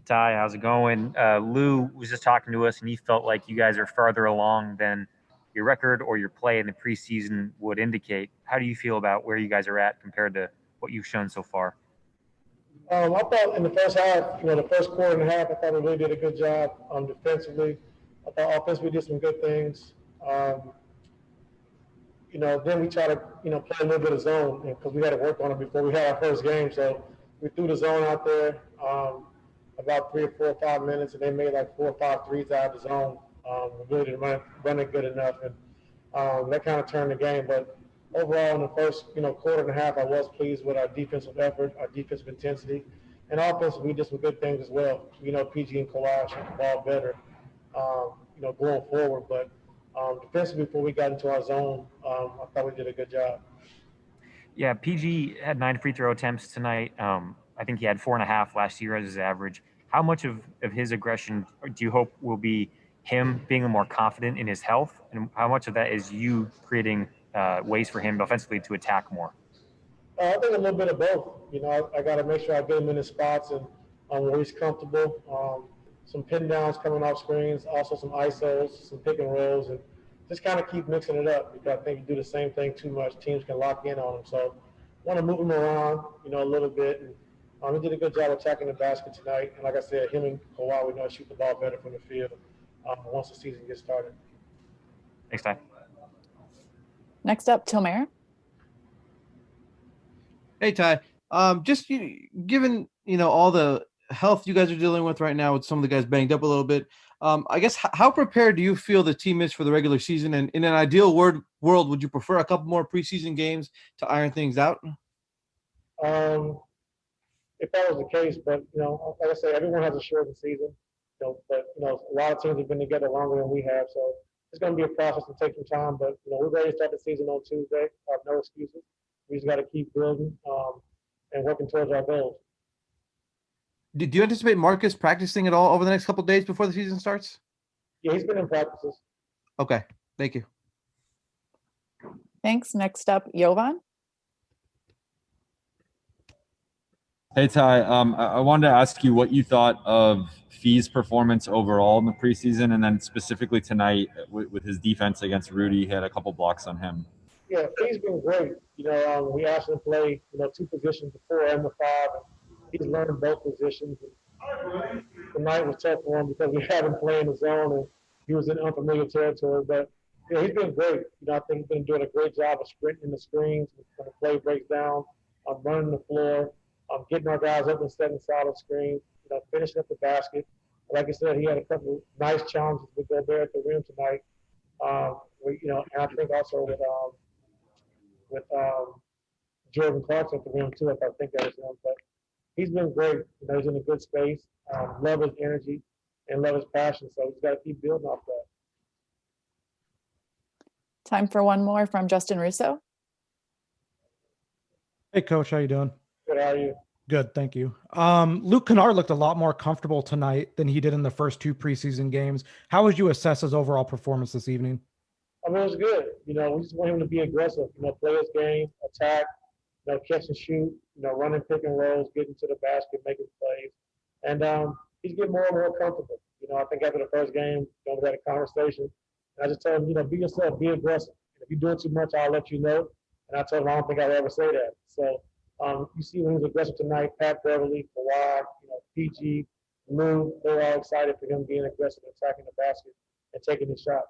Ty, how's it going? Lou was just talking to us, and he felt like you guys are farther along than your record or your play in the preseason would indicate. How do you feel about where you guys are at compared to what you've shown so far? I thought in the first half, the first quarter and a half, I thought we really did a good job defensively. I thought offensively we did some good things. Then we try to, play a little bit of zone because we had to work on it before we had our first game. So we threw the zone out there about 3 or 4 or 5 minutes, and they made like 4 or 5 threes out of the zone. We really didn't run it good enough, and that kind of turned the game. But overall, in the first, quarter and a half, I was pleased with our defensive effort, our defensive intensity, and offensively, we did some good things as well. PG and Kawhi shot the ball better, going forward. But defensively, before we got into our zone, I thought we did a good job. Yeah, PG had 9 free throw attempts tonight. I think he had 4.5 last year as his average. How much of his aggression do you hope will be him being more confident in his health, and how much of that is you creating ways for him offensively to attack more? I think a little bit of both. I got to make sure I get him in his spots and where he's comfortable. Some pin downs coming off screens, also some ISOs, some pick and rolls, and just kind of keep mixing it up because I think you do the same thing too much, teams can lock in on him. So I want to move him around, a little bit. And he did a good job attacking the basket tonight. And like I said, him and Kawhi, we know shoot the ball better from the field once the season gets started. Thanks, Ty. Next up, Tomer. Hey, Ty. Just given all the health you guys are dealing with right now with some of the guys banged up a little bit, I guess how prepared do you feel the team is for the regular season? And in an ideal world, would you prefer a couple more preseason games to iron things out? If that was the case, but like I say, everyone has a shortened season. But a lot of teams have been together longer than we have, so it's going to be a process to take some time. But we're ready to start the season on Tuesday. I have no excuses. We just got to keep building and working towards our goals. Do you anticipate Marcus practicing at all over the next couple of days before the season starts? Yeah, he's been in practices. Okay, thank you. Thanks. Next up, Jovan. Hey, Ty. I wanted to ask you what you thought of Fee's performance overall in the preseason, and then specifically tonight with his defense against Rudy. He had a couple blocks on him. Yeah, Fee's been great. We asked him to play, 2 positions, the 4 and the 5. And he's learned both positions. And tonight was tough for him because we had him playing the zone, and he was in unfamiliar territory. But he's been great. I think he's been doing a great job of sprinting the screens when the play breaks down, running the floor. Getting our guys up and setting solid screens, finishing up the basket. Like I said, he had a couple of nice challenges with Gobert at the rim tonight. And I think also with Jordan Clarkson at the rim too, if I think that was him. But he's been great. He's in a good space. Love his energy and love his passion. So he's got to keep building off that. Time for one more from Justin Russo. Hey, Coach, how you doing? Good, how are you? Good, thank you. Luke Kennard looked a lot more comfortable tonight than he did in the first 2 preseason games. How would you assess his overall performance this evening? I mean, it was good. We just want him to be aggressive, play his game, attack, catch and shoot, running pick and rolls, getting to the basket, making plays. And he's getting more and more comfortable. I think after the first game, we had a conversation. And I just told him, be yourself, be aggressive. If you're doing too much, I'll let you know. And I told him I don't think I'll ever say that. So you see when he was aggressive tonight, Pat Beverly, Kawhi, PG, Lou, they're all excited for him being aggressive, attacking the basket, and taking his shot.